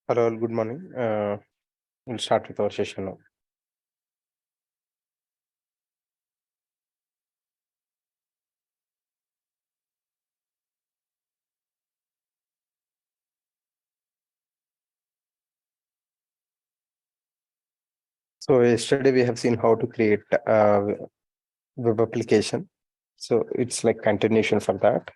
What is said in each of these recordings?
Hello, all, good morning. We'll start with our session now. So yesterday we have seen how to create web application. So it's like continuation for that.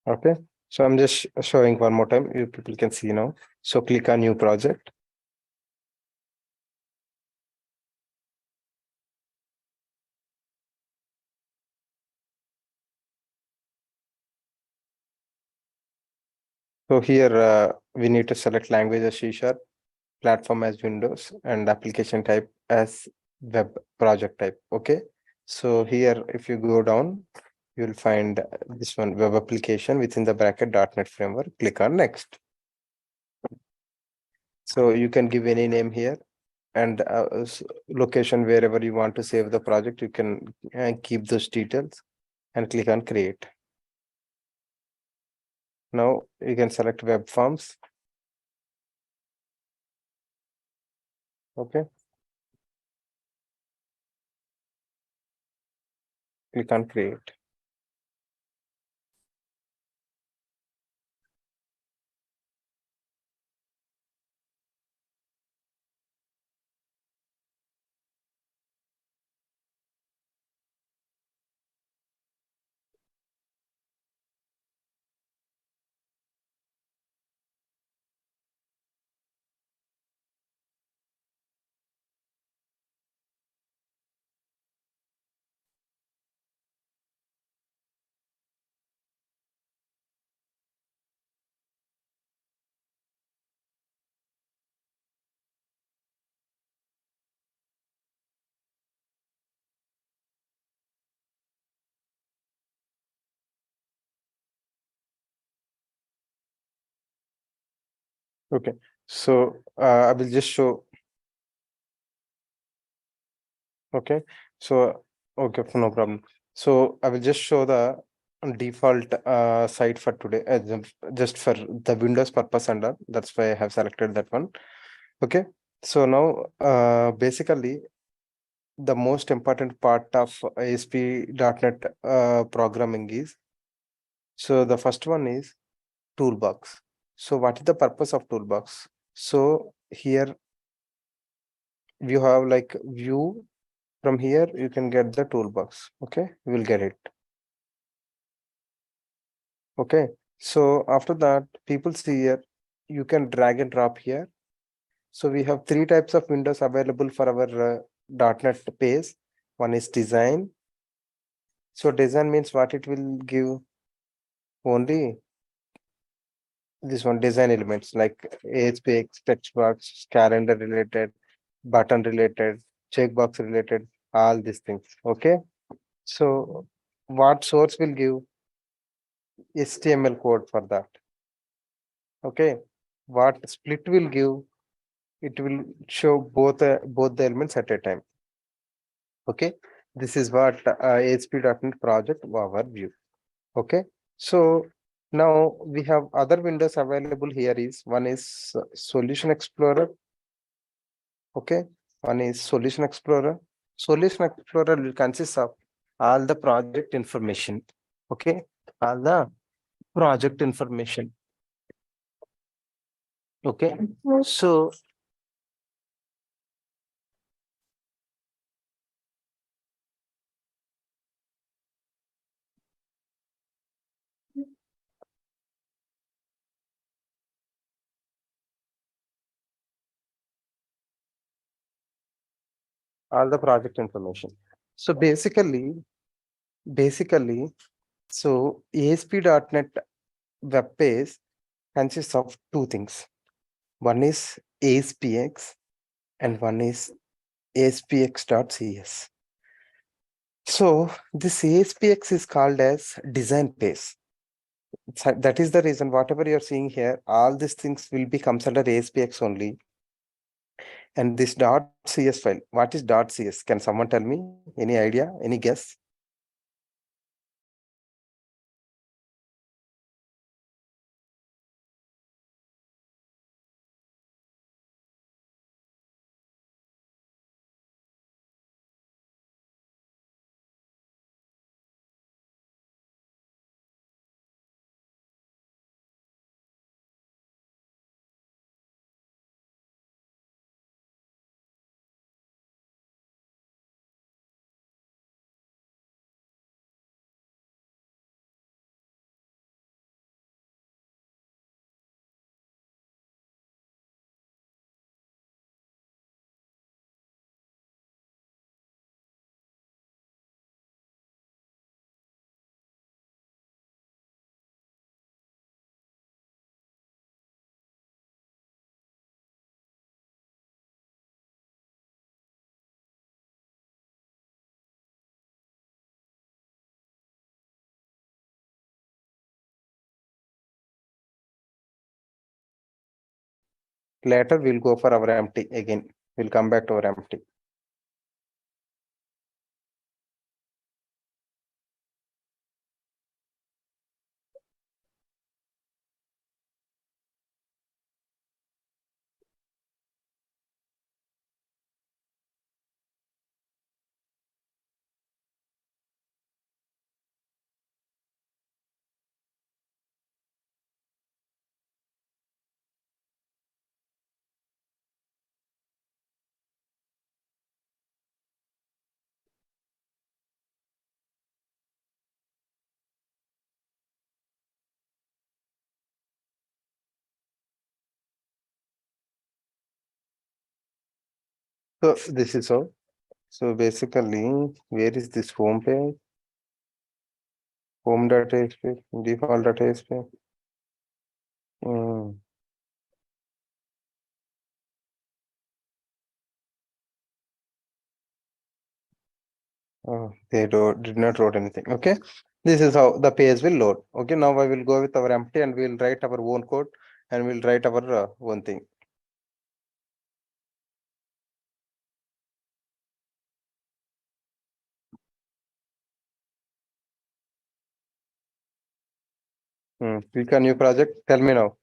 Okay. So I'm just showing one more time. You people can see now. So click on new project. So here we need to select language as C#, platform as Windows, and application type as web project type. Okay. So here, if you go down, you'll find this one, web application within the bracket .NET framework. Click on next. So you can give any name here, and location wherever you want to save the project, you can keep those details and click on create. Now you can select web forms. Okay. Click on create. Okay. So I will just show. Okay. So okay, no problem. So I will just show the default site for today, just for the Windows purpose, and that's why I have selected that one. Okay. So now basically the most important part of ASP.NET programming is, so the first one is toolbox. So what is the purpose of toolbox? So here you have like view, from here you can get the toolbox. Okay, you will get it. Okay, so after that, people see here, you can drag and drop here. So we have three types of windows available for our .NET page. One is design. So design means what it will give, only this one, design elements like ASPX, text box, calendar related, button related, checkbox related, all these things. Okay. So what source will give HTML code for that? Okay. What split will give? It will show both the elements at a time. Okay. This is what ASP.NET project overview. Okay. So now we have other windows available here. Is one is Solution Explorer. Okay. One is Solution Explorer. Solution Explorer will consist of all the project information. Okay. All the project information. Okay. So all the project information. So basically, so ASP.NET web page consists of two things. One is ASPX and one is ASPX.cs. So this ASPX is called as design page. That is the reason whatever you're seeing here, all these things will be comes under ASPX only. And this .cs file, what is .cs? Can someone tell me? Any idea? Any guess? Later we'll go for our empty again. We'll come back to our empty. So this is all. So basically, where is this home page? Home.asp, default.asp. Hmm. Oh, they did not wrote anything. Okay. This is how the page will load. Okay. Now I will go with our empty and we'll write our own code and we'll write our one thing. Click on new project. Tell me now.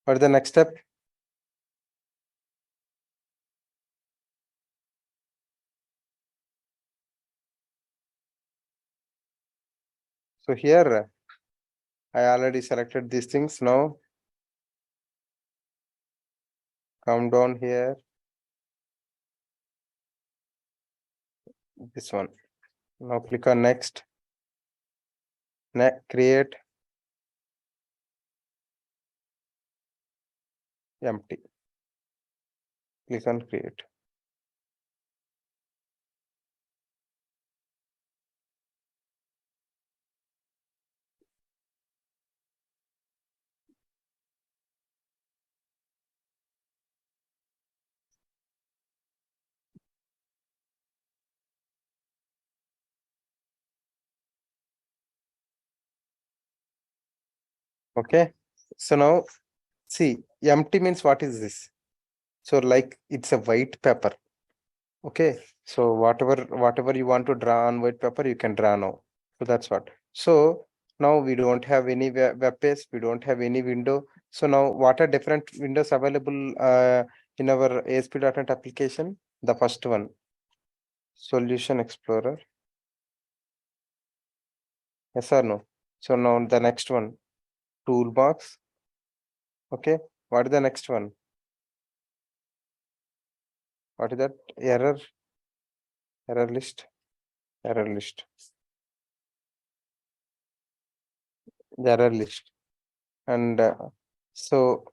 What is the next step? So here I already selected these things. Now come down here. This one. Now click on next. Create empty. Click on create. Okay. So now see, empty means what is this? So like it's a white paper. Okay. So whatever you want to draw on white paper, you can draw now. So that's what. So now we don't have any web page, we don't have any window. So now what are different windows available in our ASP.NET application? The first one, Solution Explorer. Yes or no? So now the next one, Toolbox. Okay. What is the next one? What is that? Error list. Error list. The error list. And so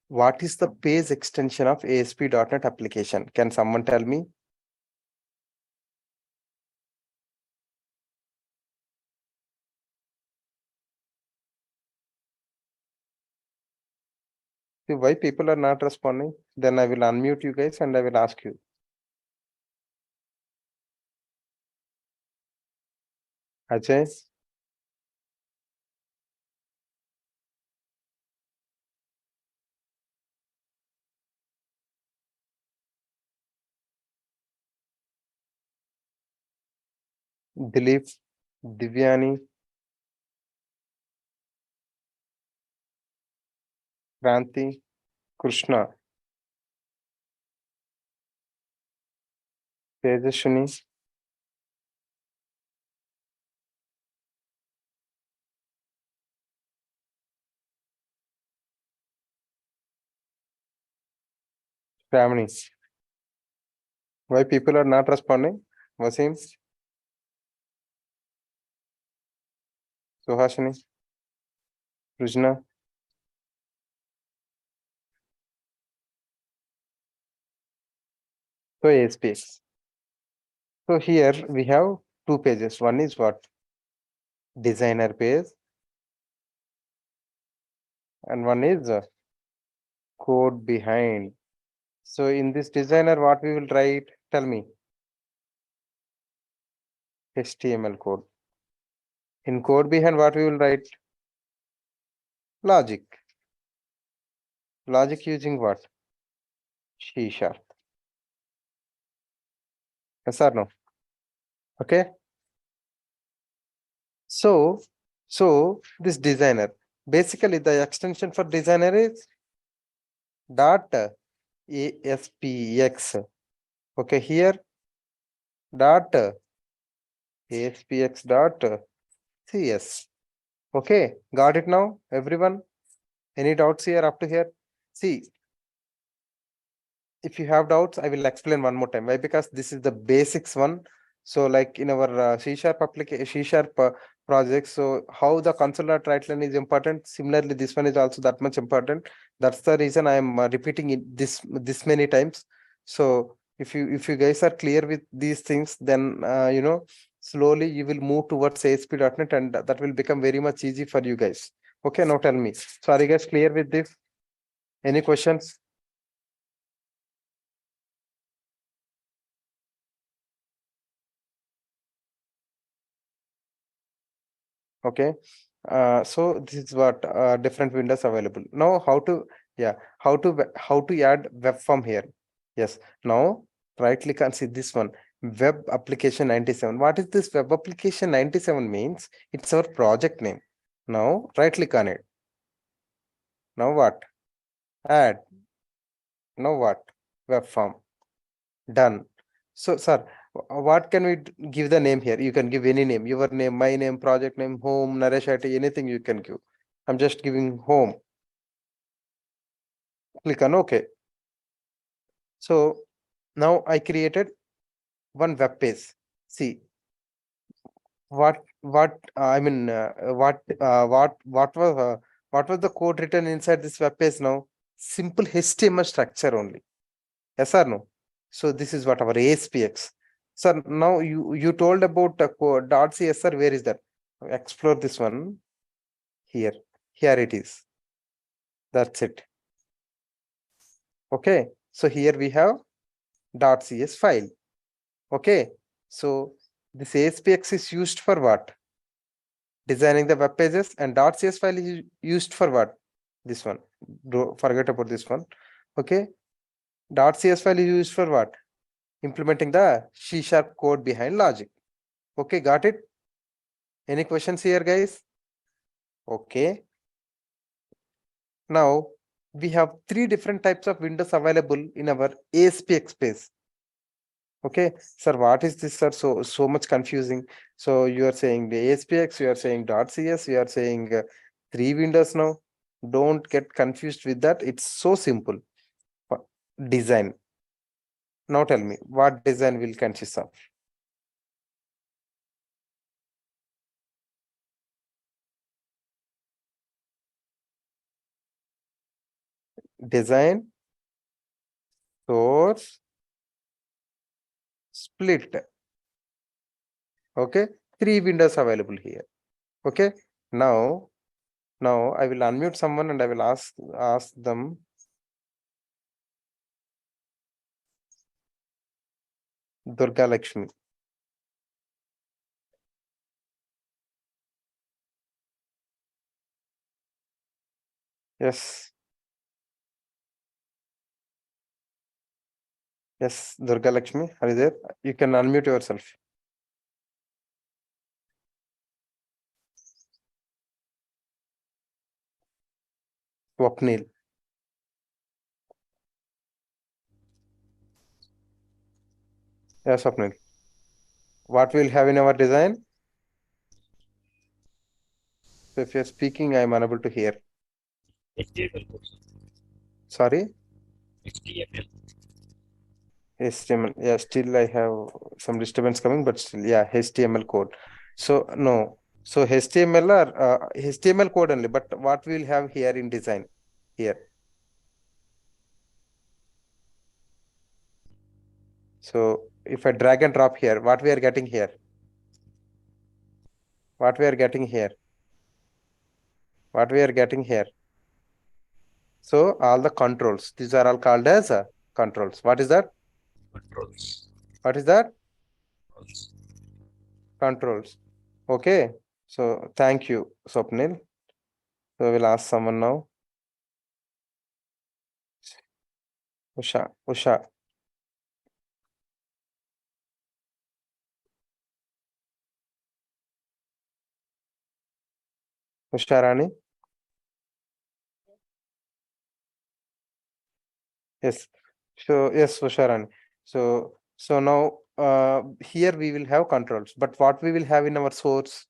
what is the page extension of ASP.NET application? Can someone tell me? See, why people are not responding? Then I will unmute you guys and I will ask you. Ajay, Dilip, Divyani, Kranti, Krishna, Tejashwini, Ramani. Why people are not responding? Wasim, Suhashini, Rujna. So ASP. So here we have two pages. One is what? Designer page and one is code behind. So in this designer, what we will write? Tell me. HTML code. In code behind, what we will write? Logic. Logic using what? C sharp. Yes or no? Okay. So this designer, basically the extension for designer is dot ASPX. Okay, here dot ASPX dot CS. Okay, got it now, everyone? Any doubts here up to here? See, if you have doubts, I will explain one more time. Why? Because this is the basics one. So, like in our C sharp application, C sharp project. So, how the console right line is important. Similarly, this one is also that much important. That's the reason I am repeating it this many times. So, if you guys are clear with these things, then slowly you will move towards ASP.NET, and that will become very much easy for you guys. Okay, now tell me. So, are you guys clear with this? Any questions? Okay, so this is what different windows available now. How to, yeah, how to add web form here? Yes, now right click and see this one, web application 97. What is this web application 97 means? It's our project name. Now right click on it. Now what? Add. Now what? Web form. Done. So, sir, what can we give the name here? You can give any name, your name, my name, project name, home, Naresh IT, anything you can give. I'm just giving home. Click on OK. So now I created one web page. See what was the code written inside this web page now? Simple HTML structure only. Yes or no? So this is what our ASPX. Sir, now you told about .cs, sir. Where is that? Explore this one. Here. Here it is. That's it. Okay. So here we have .cs file. Okay. So this ASPX is used for what? Designing the web pages, and .cs file is used for what? This one. Don't forget about this one. Okay. .cs file is used for what? Implementing the C sharp code behind logic. Okay, got it? Any questions here, guys? Okay. Now we have three different types of windows available in our ASPX space. Okay, sir, what is this, sir? So much confusing. So you are saying the ASPX, you are saying .cs, you are saying three windows now. Don't get confused with that. It's so simple. Design. Now tell me, what design will consist of? Design, source, split. Okay, three windows available here. Okay, now I will unmute someone and I will ask them. Durga Lakshmi. Yes. Yes, Durga Lakshmi, are you there? You can unmute yourself. Swapnil. Yes, Swapnil. What we'll have in our design? So if you're speaking, I'm unable to hear. HTML. Sorry? HTML. HTML. Yeah, still I have some disturbance coming, but still, yeah, HTML code. So no. So HTML or HTML code only, but what we'll have here in design here. So if I drag and drop here, what we are getting here? What we are getting here? What we are getting here? So all the controls, these are all called as controls. What is that? Controls. What is that? Controls. Controls. Okay. So thank you, Swapnil. So we'll ask someone now. Usha. Usha Rani. Yes. So yes, Usha Rani. So now here we will have controls, but what we will have in our source?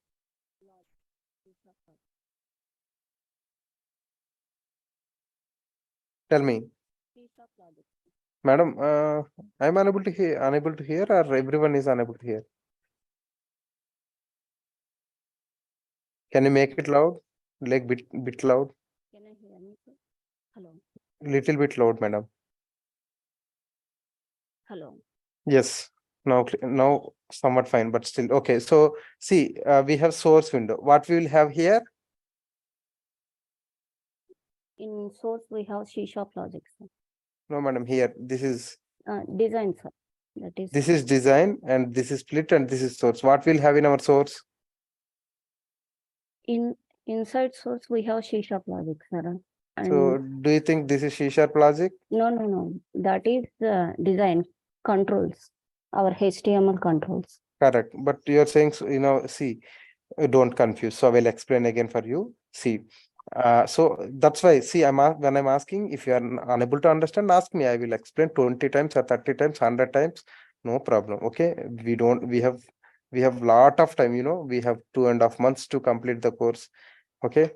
Tell me, madam. I'm unable to hear, or everyone is unable to hear. Can you make it loud? Like bit loud? Can I hear me, sir? Hello. Little bit loud, madam. Hello. Yes. Now somewhat fine, but still okay. So see, we have source window. What we will have here? In source, we have C# logic, sir. No, madam. Here, this is Design, sir. That is this is design, and this is split, and this is source. What we'll have in our source? inside source, we have C# logic, sir. And So do you think this is C# logic? no. That is design controls, our HTML controls. Correct. But you're saying, see, don't confuse. So I will explain again for you. See, so that's why, see, when I'm asking, if you are unable to understand, ask me. I will explain 20 times or 30 times, 100 times. No problem. Okay. We have lot of time, we have 2.5 months to complete the course. Okay.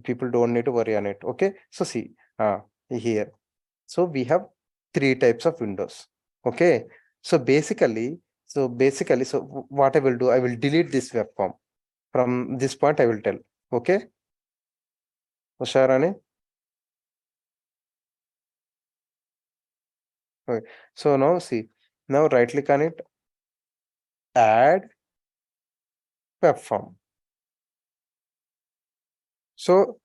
People don't need to worry on it. Okay. So see, here. So we have 3 types of windows. Okay. So basically, so what I will do, I will delete this web form. From this point, I will tell. Okay. Usharani. Okay. So now see, now right click on it, add web form. So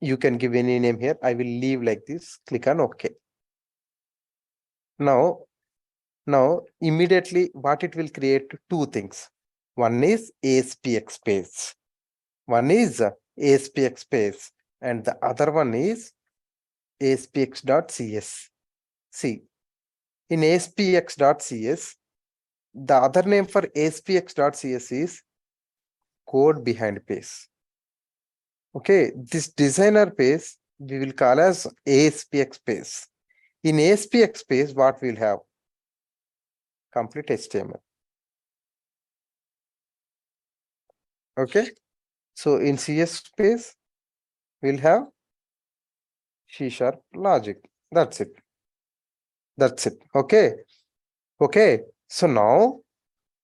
you can give any name here. I will leave like this. Click on OK. Now immediately what it will create, 2 things. One is ASPX space. One is ASPX space, and the other one is ASPX.cs. See, in ASPX.cs, the other name for ASPX.cs is code behind page. Okay, this designer page we will call as ASPX page. In ASPX page, what we'll have? Complete HTML. Okay, so in CS space, we'll have C# logic. That's it. Okay. So now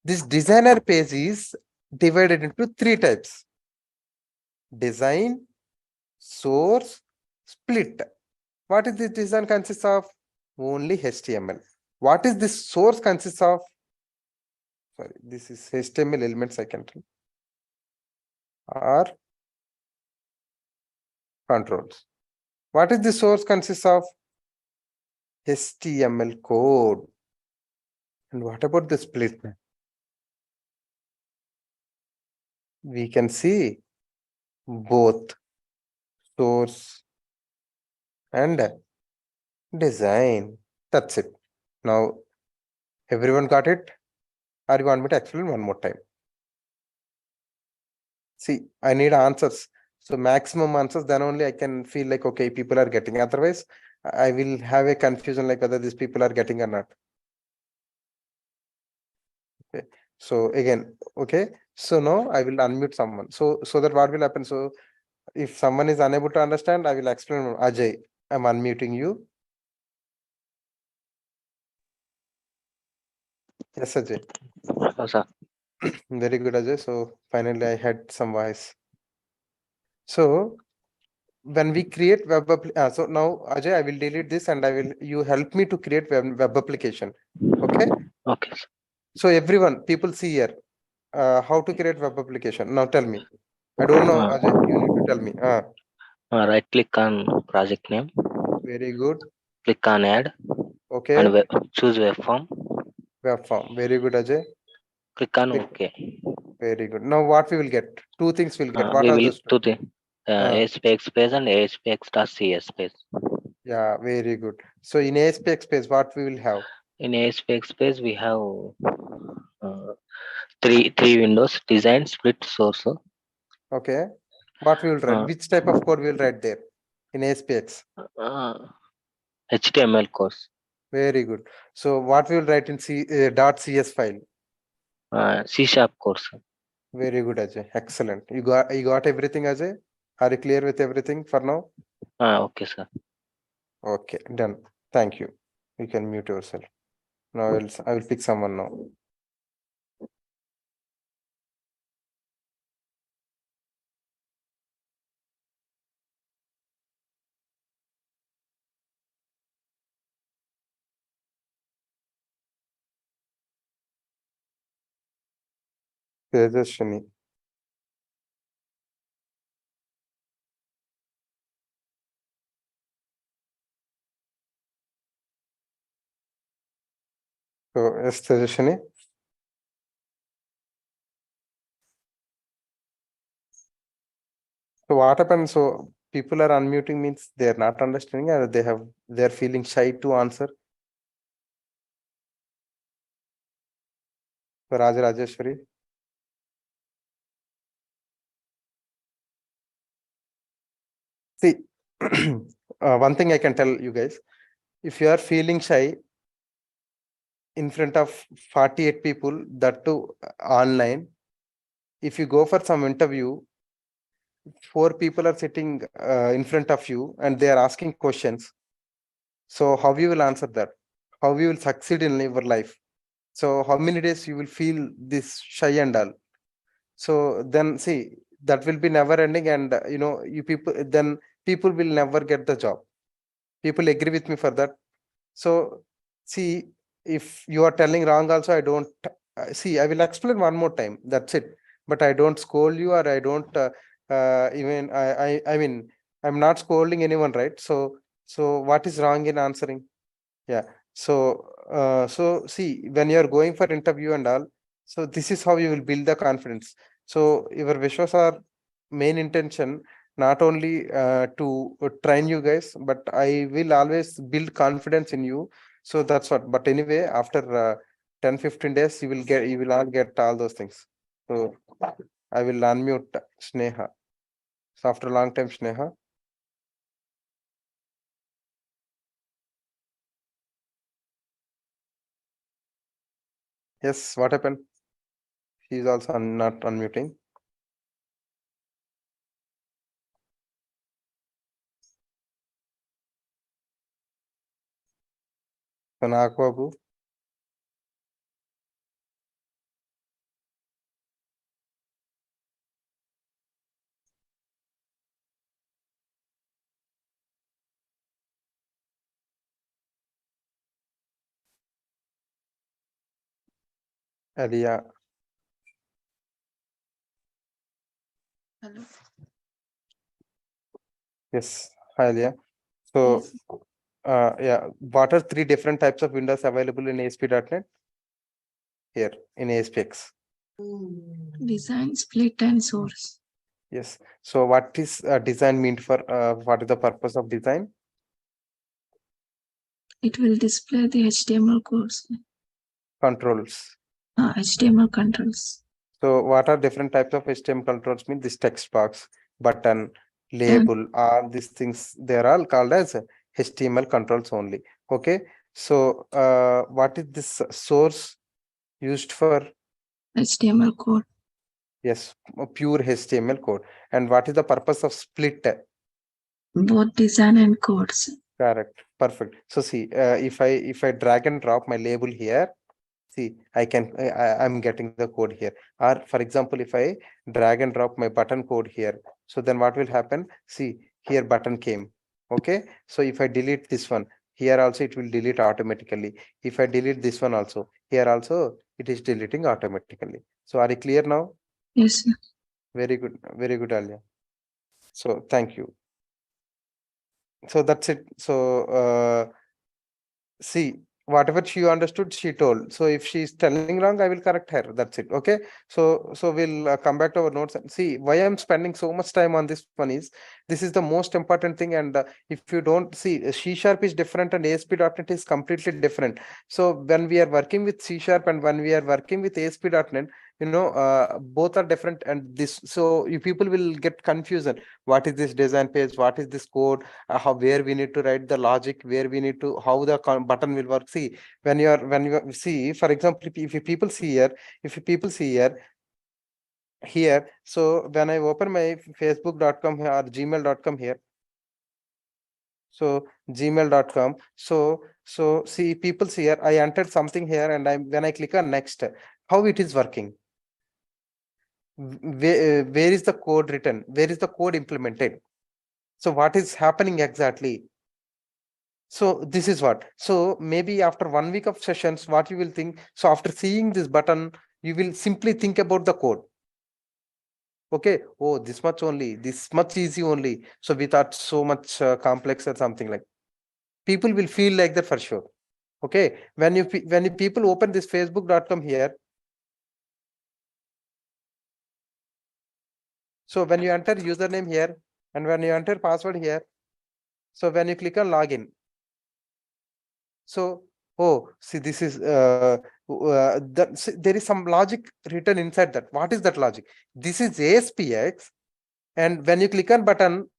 this designer page is divided into 3 types: design, source, split. What is this design consists of? Only HTML. What is this source consists of? Sorry, this is HTML elements I can tell. Or controls. What is the source consists of? HTML code. And what about the split? We can see both source and design. That's it. Now, everyone got it? Or you want me to explain one more time? See, I need answers. So maximum answers, then only I can feel like, okay, people are getting. Otherwise, I will have a confusion like whether these people are getting or not. Okay. So again, okay. So now I will unmute someone. So that what will happen? So if someone is unable to understand, I will explain. Ajay, I'm unmuting you. Yes, Ajay. Sir. Very good, Ajay. So finally, I had some voice. So when we create so now Ajay, I will delete this and you help me to create web application. Okay. Okay. Sir. So everyone, people see here how to create web application. Now tell me. I don't know, Ajay. You need to tell me. Right click on project name. Very good. Click on add. Okay. And choose web form. Web form. Very good, Ajay. Click on OK. Very good. Now what we will get? 2 things we'll get. What we are will those 2? do the ASPX page and ASPX.cs page. Yeah, very good. So in ASPX space, what we will have? In ASPX space, we have uh, three windows: design, split, source. Okay. What we will write? Uh, Which type of code we will write there in ASPX? HTML course. Very good. So what we will write in .cs file? C# course. Very good, Ajay. Excellent. You got everything, Ajay? Are you clear with everything for now? Okay, sir. Okay, done. Thank you. You can mute yourself. Now I will pick someone now. Tejaswini. So yes, Tejaswini. So what happens? So people are unmuting means they are not understanding or they're feeling shy to answer. So Rajeshwari. See, one thing I can tell you guys, if you are feeling shy in front of 48 people, that too online, if you go for some interview, 4 people are sitting in front of you and they are asking questions. So how you will answer that? How you will succeed in your life? So how many days you will feel this shy and all? So then see, that will be never ending, and you people, then people will never get the job. People agree with me for that. So see, if you are telling wrong also, I don't see, I will explain one more time, that's it. But I don't scold you, or I don't even I mean, I'm not scolding anyone, right? So what is wrong in answering? Yeah. So see, when you're going for interview and all, so this is how you will build the confidence. So your Vishwas are main intention not only to train you guys, but I will always build confidence in you. So that's what. But anyway, after 10-15 days, you will all get all those things. So I will unmute Sneha. So after a long time, Sneha. Yes, what happened? She is also not unmuting. So Babu. Alia. Hello. Yes, hi Alia. So, Yes. yeah, what are 3 different types of windows available in ASP.NET? Here in ASPX. Design, split, and source. Yes. So, what is design meant for? What is the purpose of design? It will display the HTML codes. Controls. HTML controls. So, what are different types of HTML controls? Mean this text box, button, label, all these things. They are all called as HTML controls only. Okay. So, what is this source used for? HTML code. Yes, a pure HTML code. And what is the purpose of split? Both design and codes. Correct. Perfect. So see, if I drag and drop my label here, see, I'm getting the code here. Or for example, if I drag and drop my button code here, so then what will happen? See, here button came. Okay. So if I delete this one, here also it will delete automatically. If I delete this one also, here also it is deleting automatically. So are you clear now? Yes, sir. Very good, Alia. So thank you. So that's it. So see, whatever she understood, she told. So if she's telling wrong, I will correct her. That's it. Okay. So we'll come back to our notes and see why I'm spending so much time on this one is This is the most important thing. And if you don't see, C# is different and ASP.NET is completely different. So when we are working with C# and when we are working with ASP.NET, both are different. And this, so you people will get confusion. What is this design page? What is this code? How, where we need to write the logic, where we need to, how the button will work. See, when you see, for example, if you people see here, so when I open my facebook.com or gmail.com here, so gmail.com, so see, people see here, I entered something here, and when I click on next, how it is working, where is the code written, where is the code implemented, so what is happening exactly. So this is what, so maybe after 1 week of sessions, what you will think, so after seeing this button, you will simply think about the code. Okay, oh, this much only, this much easy only, so without so much complex or something. Like, people will feel like that for sure. Okay, when you people open this facebook.com here, so when you enter username here and when you enter password here, so when you click on login, so, oh, see, this is there is some logic written inside that. What is that logic? This is ASPX, and when you click on button,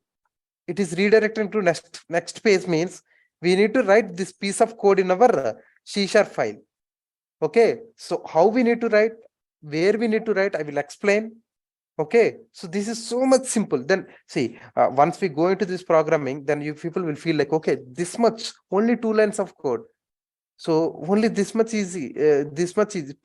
it is redirecting to next page. Means we need to write this piece of code in our C# file. Okay, so how we need to write, where we need to write, I will explain. Okay, so this is so much simple. Then see, once we go into this programming, then you people will feel like, okay, this much, only 2 lines of code, so only this much easy,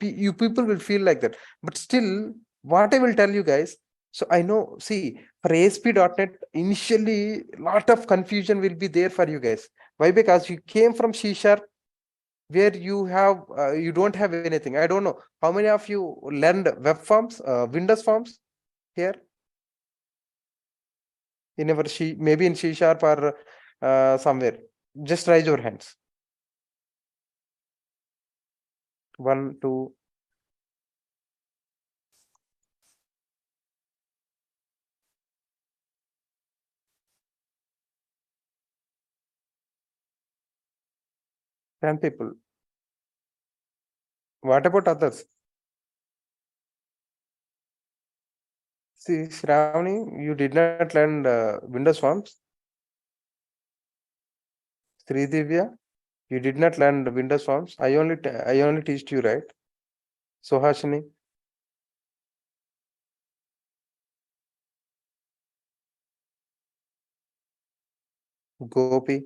you people will feel like that. But still, what I will tell you guys, so I know, see, for ASP.NET, initially lot of confusion will be there for you guys. Why? Because you came from C#, where you have you don't have anything. I don't know how many of you learned web forms, Windows forms here in our maybe in C# or somewhere. Just raise your hands. 1, 2. Ten people. What about others? See, Shravani, you did not learn Windows forms. Sridivya, you did not learn the Windows forms. I only teach you, right? Sohashini, Gopi,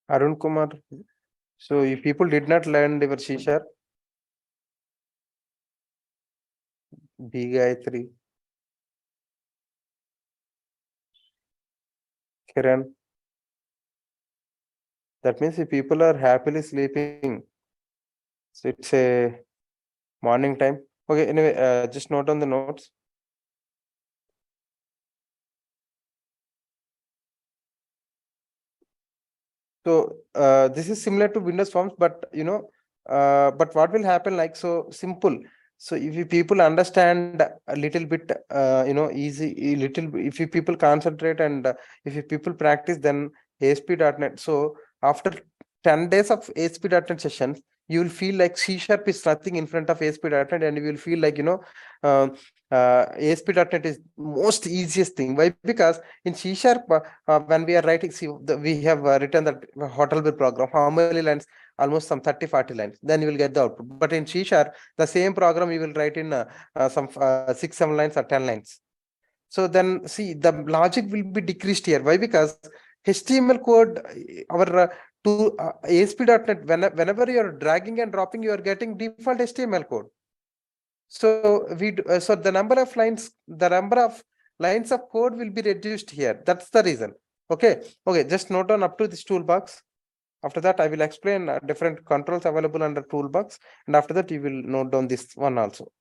Arun Kumar. So if people did not learn your C#, B Gayatri, Kiran. That means if people are happily sleeping, so it's a morning time. Okay, anyway, just note on the notes. So this is similar to Windows forms, but but what will happen, like, so simple. So if you people understand a little bit, easy, if you people concentrate and if you people practice, then ASP.NET. So after 10 days of ASP.NET sessions, you will feel like C# is nothing in front of ASP.NET, and you will feel like, uh, ASP.NET is most easiest thing. Why? Because in C#, when we are writing, see, we have written that hotel bill program. How many lines? Almost some 30-40 lines. Then you will get the output. But in C#, the same program you will write in some 6-7 lines or 10 lines. So then, see, the logic will be decreased here. Why? Because HTML code, our to ASP.NET, whenever you are dragging and dropping, you are getting default HTML code. So so the number of lines of code will be reduced here. That's the reason. Okay. Just note down up to this toolbox. After that, I will explain different controls available under toolbox, and after that, you will note down this one also.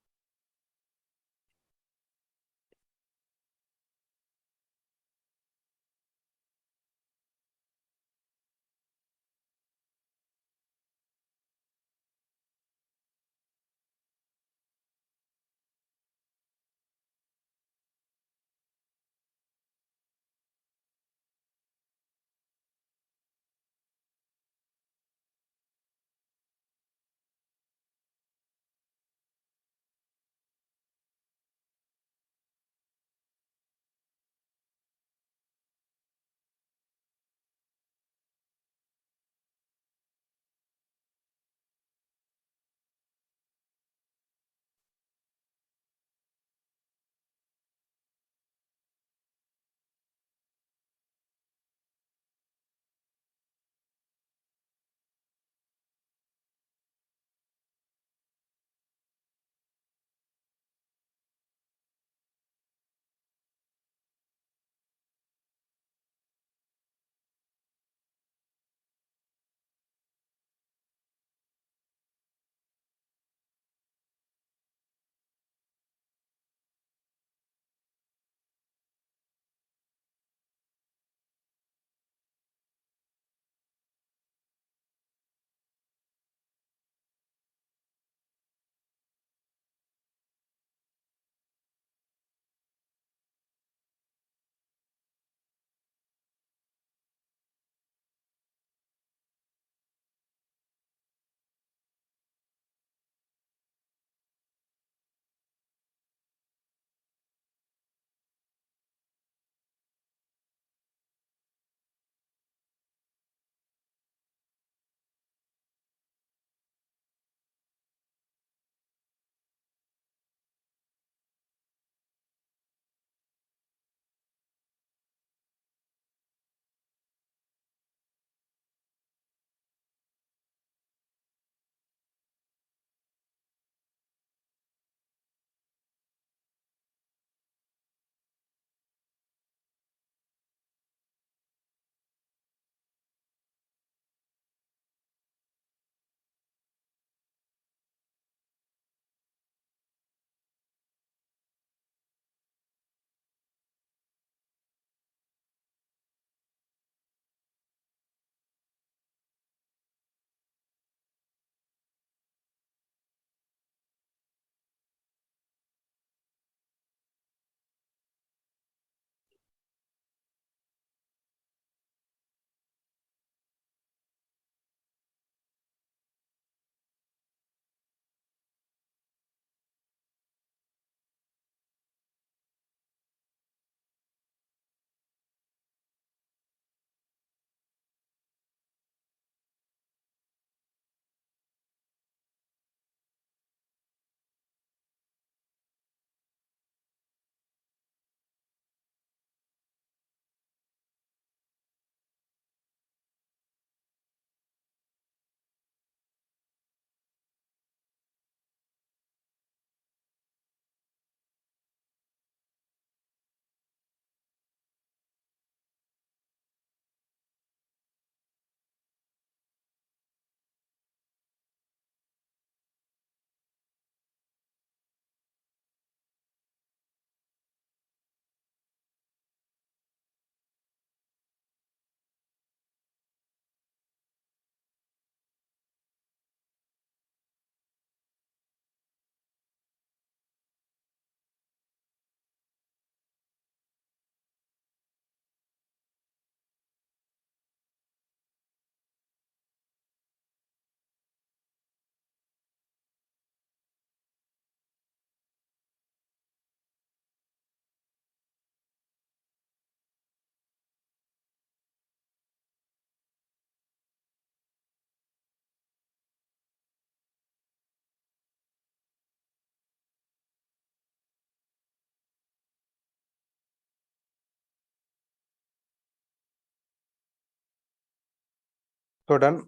So done.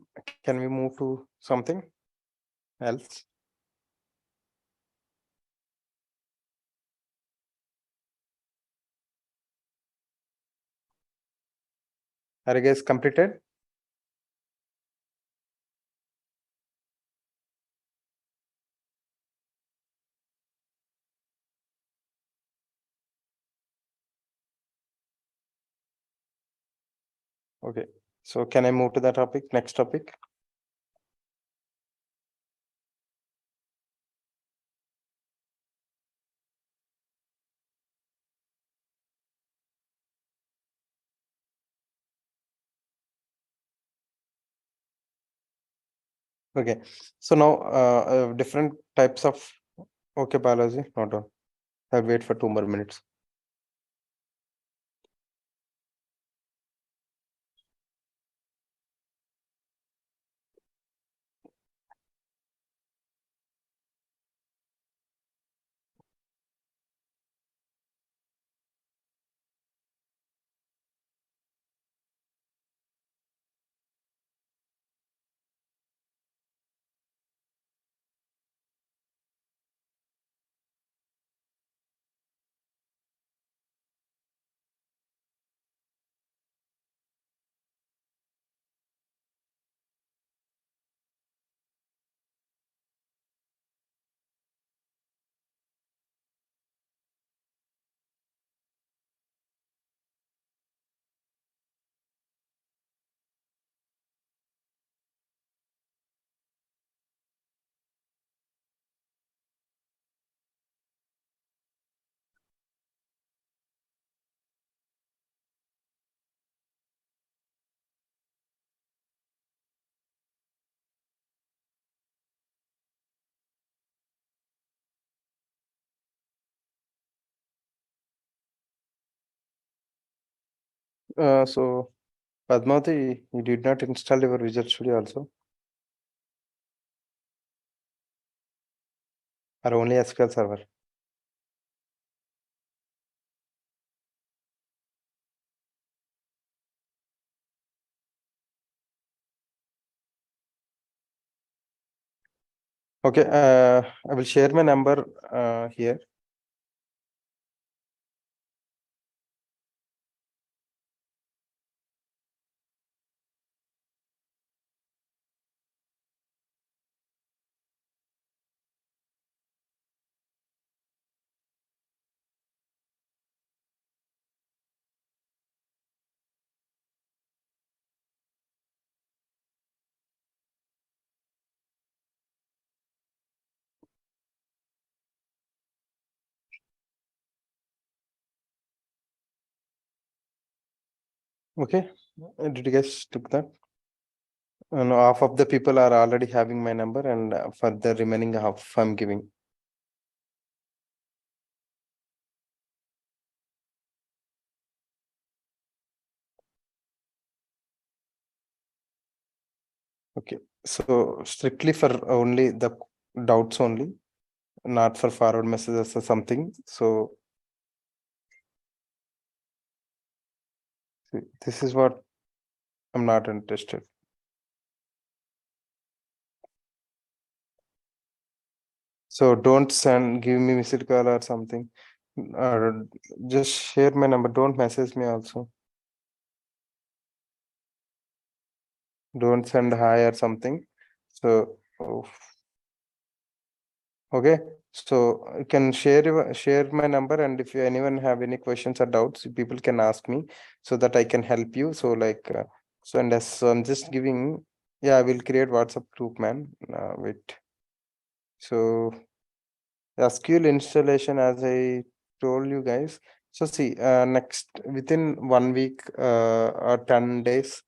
Can we move to something else? Are you guys completed? Okay. So can I move to the topic, next topic? Okay. So now different types of okay biology. Not on. I'll wait for 2 more minutes. So Padmavati, you did not install your Visual Studio also, or only SQL Server? Okay, I will share my number here. Okay, did you guys took that? And half of the people are already having my number, and for the remaining half, I'm giving. Okay, so strictly for only the doubts only, not for forward messages or something. So this is what I'm not interested. So don't give me missed call or something. Or just share my number. Don't message me also. Don't send hi or something. So okay. So you can share my number, and if anyone have any questions or doubts, people can ask me so that I can help you. So like so and as so I'm just giving. Yeah, I will create WhatsApp group, man. Wait. So SQL installation, as I told you guys. So see, next within 1 week or 10 days,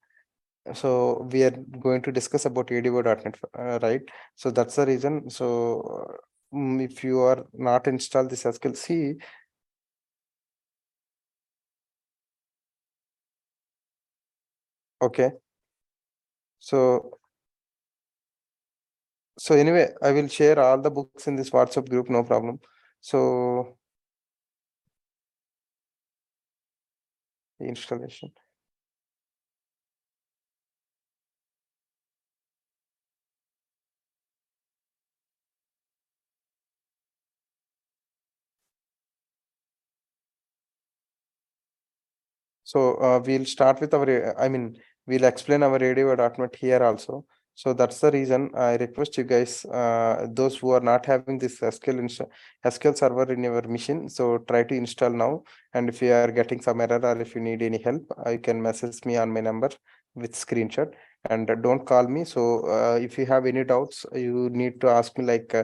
so we are going to discuss about ADO.NET, right? So that's the reason. So if you are not installed this SQL, see, okay. So anyway, I will share all the books in this WhatsApp group, no problem. So installation. So we'll start with our, we'll explain our radio.net here also. So that's the reason I request you guys, those who are not having this SQL server in your machine, so try to install now. And if you are getting some error or if you need any help, you can message me on my number with screenshot, and don't call me. So if you have any doubts, you need to ask me like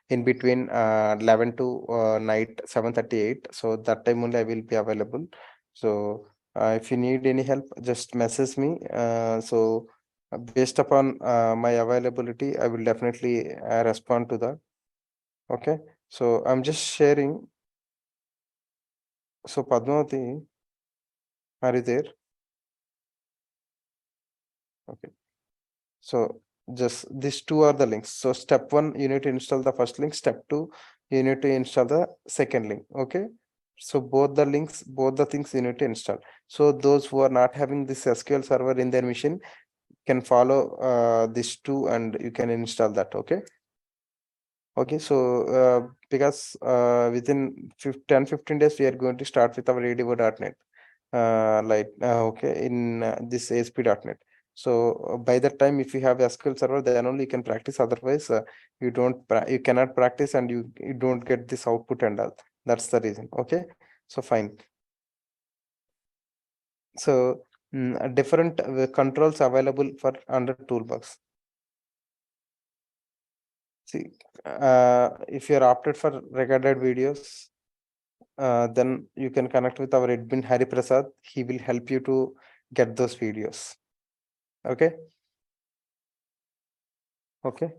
in between 11 to night 7:38. So that time only I will be available. So if you need any help, just message me. So based upon my availability, I will definitely respond to that. Okay. So I'm just sharing. So Padmavati, are you there? Okay. So just these two are the links. So step one, you need to install the first link. Step two, you need to install the second link. Okay. So both the links, both the things you need to install. So those who are not having this SQL server in their machine can follow these two and you can install that. Okay. Okay. So because within 10-15 days, we are going to start with our ADO.NET. Okay, in this ASP.NET. So by that time, if you have SQL server, then only you can practice. Otherwise, you cannot practice and you don't get this output and all. That's the reason. Okay, so fine. So different controls available for under toolbox. See, if you're opted for recorded videos, then you can connect with our admin Hari Prasad. He will help you to get those videos. Okay. Okay.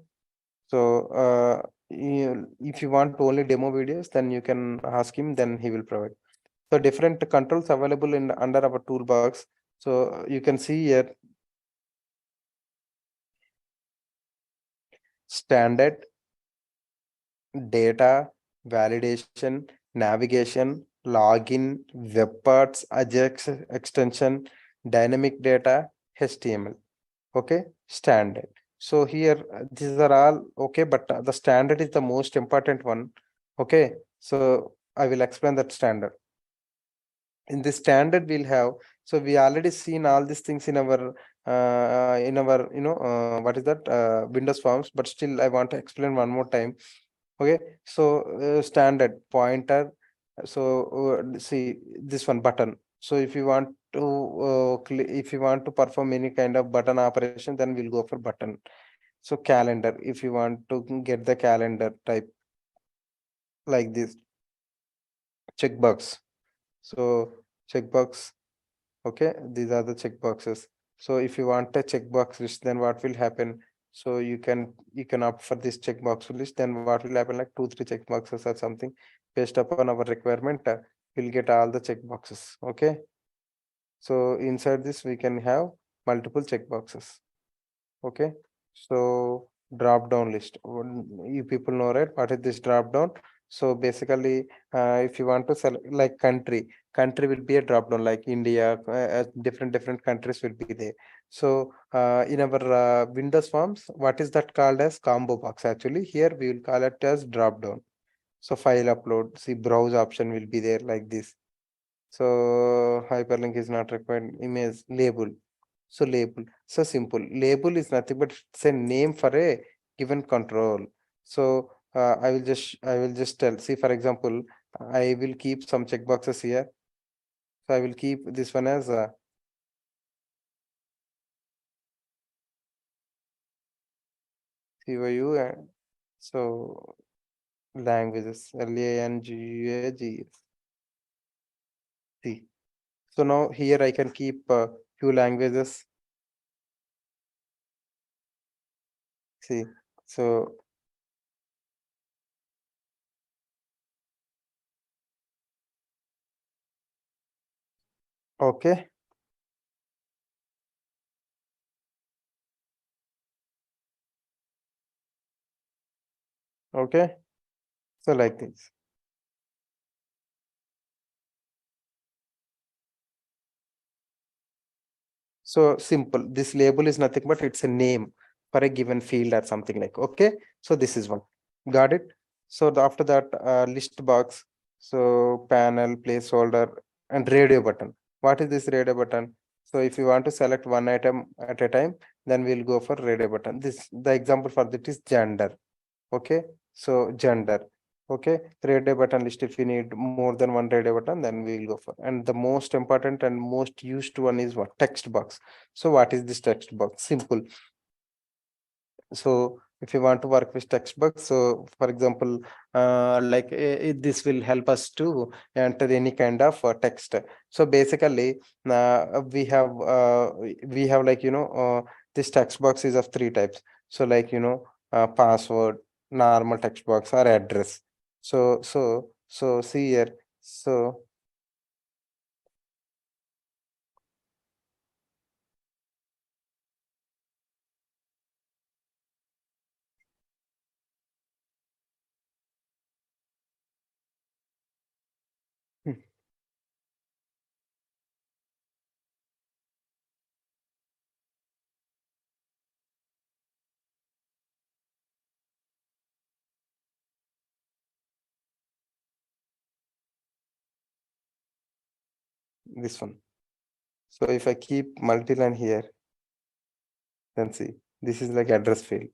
So if you want only demo videos, then you can ask him, then he will provide. So different controls available in under our toolbox. So you can see here standard, data, validation, navigation, login, web parts, Ajax extension, dynamic data, HTML. Okay, standard. So here these are all okay, but the standard is the most important one. Okay, so I will explain that standard. In the standard we'll have, so we already seen all these things in our what is that Windows forms, but still I want to explain one more time. Okay, so standard pointer. So see this one button. So if you want to if you want to perform any kind of button operation, then we'll go for button. So calendar, if you want to get the calendar type like this, checkbox. So checkbox. Okay, these are the checkboxes. So if you want a checkbox list, then what will happen? So you can opt for this checkbox list. Then what will happen? Like 2-3 checkboxes or something based upon our requirement. We'll get all the checkboxes. Okay. So inside this we can have multiple checkboxes. Okay. So drop down list. You people know, right? What is this drop down? So basically, if you want to select like country will be a drop down, like India, different countries will be there. So in our Windows forms, what is that called as combo box? Actually, here we will call it as drop down. So file upload, see browse option will be there like this. So hyperlink is not required. Image label. So label, so simple. Label is nothing but it's a name for a given control. So I will just tell. See, for example, I will keep some checkboxes here. So I will keep this one as CYU, and so languages LANGUAGS. See. So now here I can keep few languages. See, so okay. Okay. So like this. So simple. This label is nothing but it's a name for a given field or something like. Okay. So this is one. Got it. So after that list box. So panel, placeholder, and radio button. What is this radio button? So if you want to select one item at a time, then we'll go for radio button. This the example for that is gender. Okay, so gender. Okay, radio button list. If you need more than one radio button, then we will go for. And the most important and most used one is what? Text box. So what is this text box? Simple. So if you want to work with text box, so for example, this will help us to enter any kind of text. So basically, we have like this text box is of three types. So like password, normal text box, or address. So see here. So hmm, this one. So if I keep multi-line here, then see this is like address field.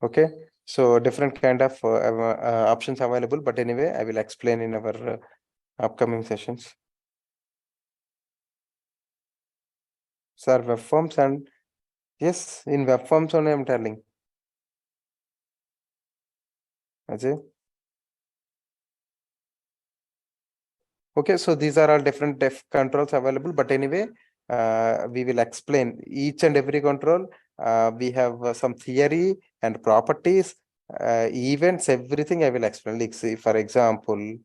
Okay, so different kind of options available, but anyway I will explain in our upcoming sessions. Sir, web forms, and yes, in web forms only I'm telling. Ajay. Okay, so these are all different def controls available, but anyway we will explain each and every control. We have some theory and properties, events, everything I will explain. Like say for example,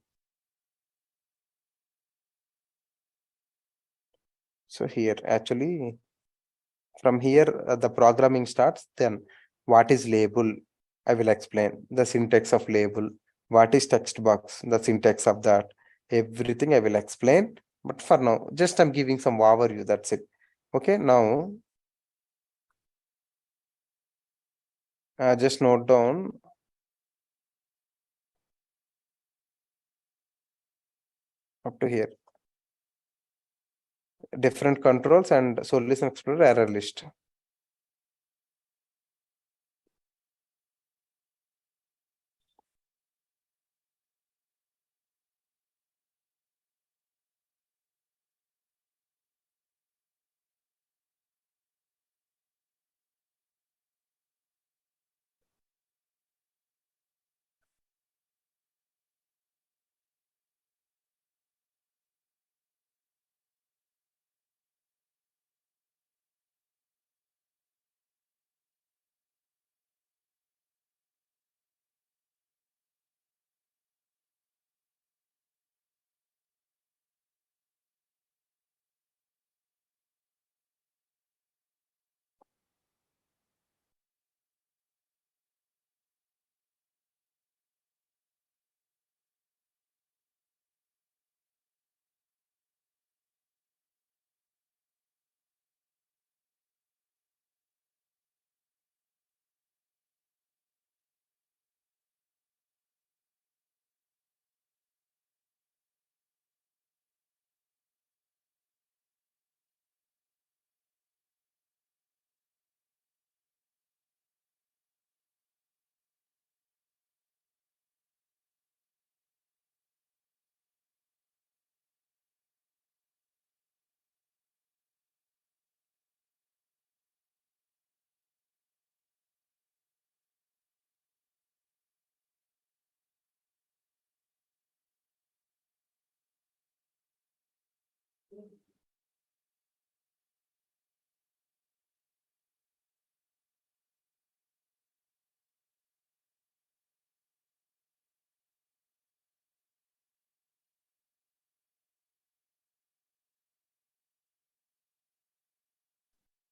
so here actually from here the programming starts. Then what is label? I will explain the syntax of label. What is text box? The syntax of that. Everything I will explain. But for now, just I'm giving some overview. That's it. Okay, now just note down up to here. Different controls and solution explorer error list.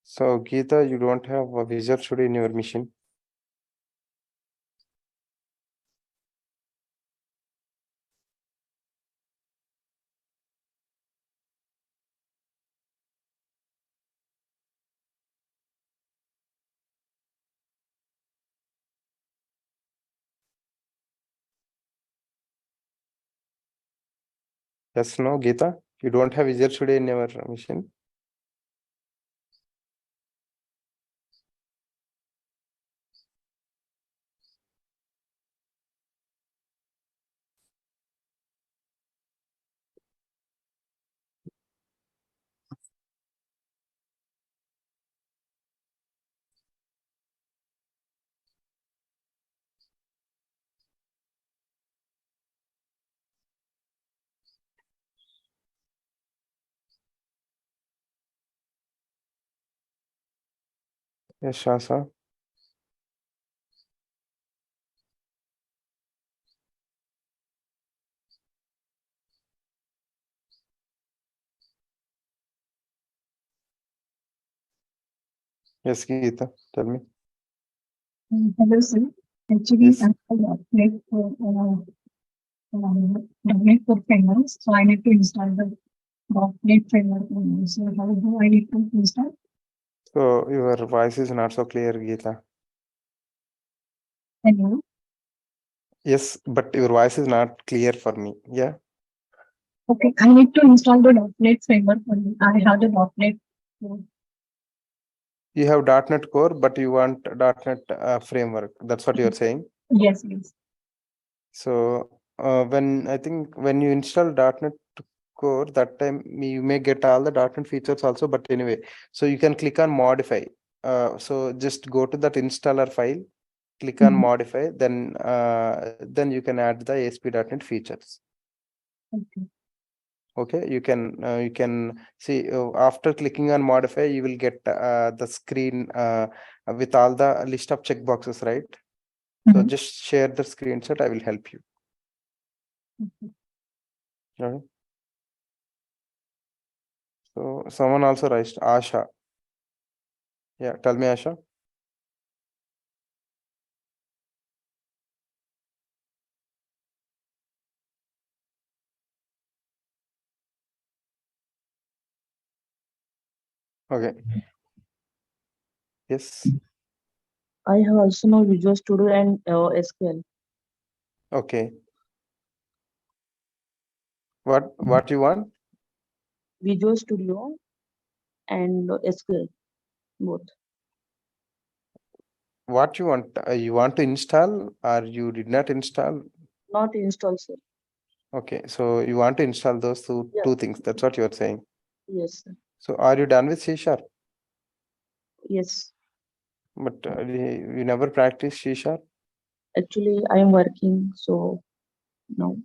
So Geeta, you don't have a Visual Studio in your machine. Yes, no, Geeta, You don't have Visual Studio in your machine? Yes, Shasa. Yes, Geeta, tell me. Hello, sir. Actually, Yes. I'm applied for .NET for finance, so I need to install the .NET framework only. So how do I need to install? So your voice is not so clear, Geeta. Hello. Yes, but your voice is not clear for me. Yeah. Okay, I need to install the .NET framework only. I have the .NET. You have .NET Core, but you want .NET framework. That's what you're saying. Yes, yes. So when I think when you install .NET Core, that time you may get all the .NET features also. But anyway, so you can click on modify. So just go to that installer file, click on Mhm. modify, then you can add the ASP.NET features. Okay. Okay, you can see after clicking on modify, you will get the screen with all the list of checkboxes, right? So Mhm. just share the screenshot. I will help you. Okay. Okay. So someone also raised Asha. Yeah, tell me, Asha. Okay. Yes. I have also know Visual Studio and SQL. Okay. What you want? Visual Studio and SQL both. What you want? You want to install or you did not install? Not install, sir. Okay, so you want to install those Yeah. two things. That's what you're saying. Yes, sir. So are you done with C Sharp? Yes. But you never practice C Sharp? Actually, I am working, so no.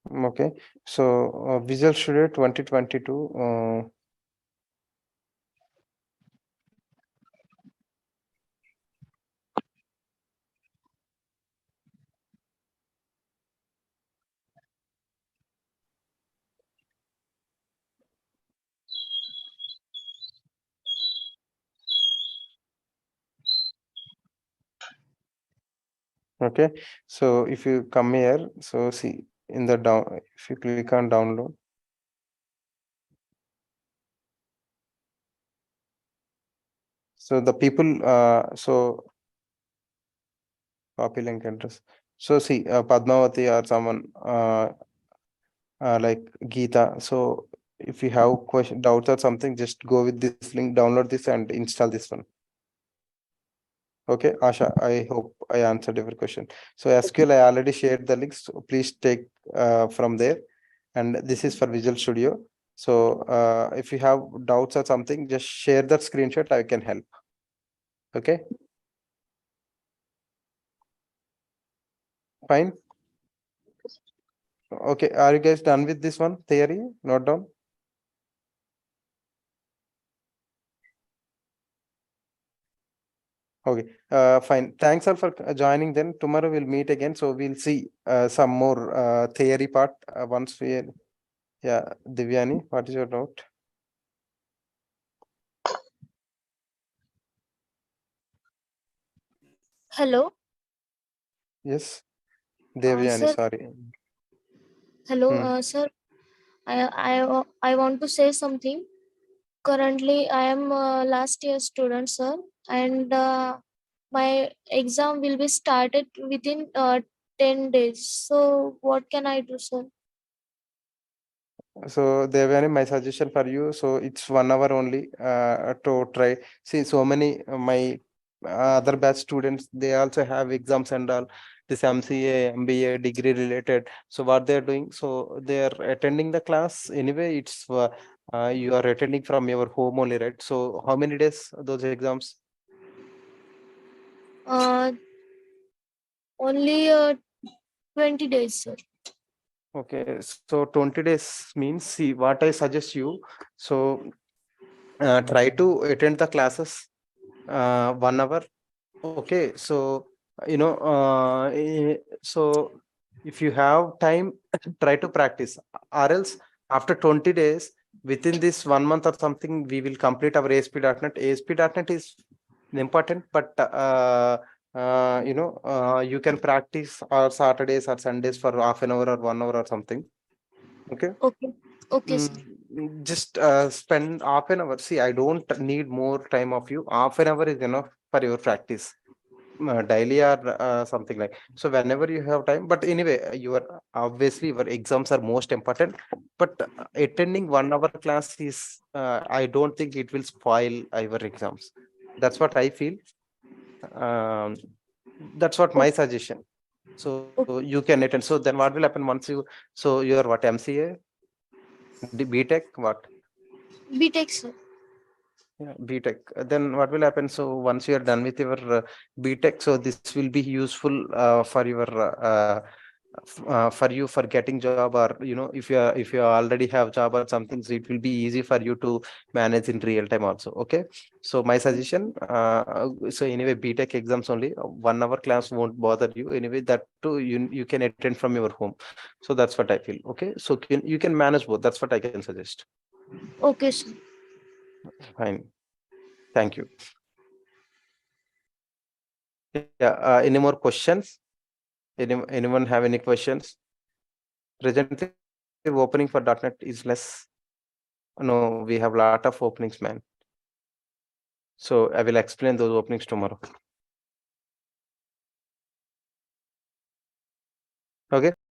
Okay, so Visual Studio 2022. Okay, so if you come here, so see in the down, if you click on download. So the people, so copy link address. So see, Padmavati or someone like Geeta. So if you have question, doubts or something, just go with this link, download this and install this one. Okay, Asha, I hope I answered your question. So SQL, I already shared the links. So please take from there. And this is for Visual Studio. So if you have doubts or something, just share that screenshot. I can help. Okay. Fine. Okay. Are you guys done with this one theory? Note down. Okay. Fine. Thanks all for joining. Then tomorrow we'll meet again. So we'll see some more theory part once we. Yeah, Divyani, what is your doubt? Hello, Yes, Devyani, sir. sorry. Hello, Hmm. sir. I want to say something. Currently, I am a last year student, sir, and my exam will be started within 10 days. So, what can I do, sir? So Devani, my suggestion for you, so it's 1 hour only to try. See, so many my other batch students, they also have exams and all, this MCA, MBA degree related. So what they're doing, so they're attending the class anyway. It's you are attending from your home only, right? So how many days those exams? Only 20 days, sir. Okay, so 20 days means, see what I suggest you. So try to attend the classes 1 hour. Okay, so so if you have time, try to practice, or else after 20 days, within this 1 month or something, we will complete our ASP.NET. ASP.NET is important, but you can practice on Saturdays or Sundays for half an hour or 1 hour or something. Okay. Okay. Okay, sir. Just spend half an hour. See, I don't need more time of you. Half an hour is enough for your practice, daily or something like. So whenever you have time. But anyway, your obviously your exams are most important. But attending 1 hour class is, I don't think it will spoil our exams. That's what I feel. Um, that's what my suggestion. So you can attend. So then what will happen once you? So you are what, MCA? BTech, what? BTech, sir. Yeah, BTech. Then what will happen? So once you are done with your BTech, so this will be useful for your for you for getting job, or if you already have job or something, so it will be easy for you to manage in real time also. Okay. So my suggestion, so anyway, BTech exams only 1 hour class won't bother you anyway. That too you can attend from your home. So that's what I feel. Okay. So you can manage both. That's what I can suggest. Okay, sir. Fine. Thank you. Yeah, any more questions? Anyone have any questions? Presently, opening for .NET is less. No, we have lot of openings, man. So I will explain those openings tomorrow. Okay.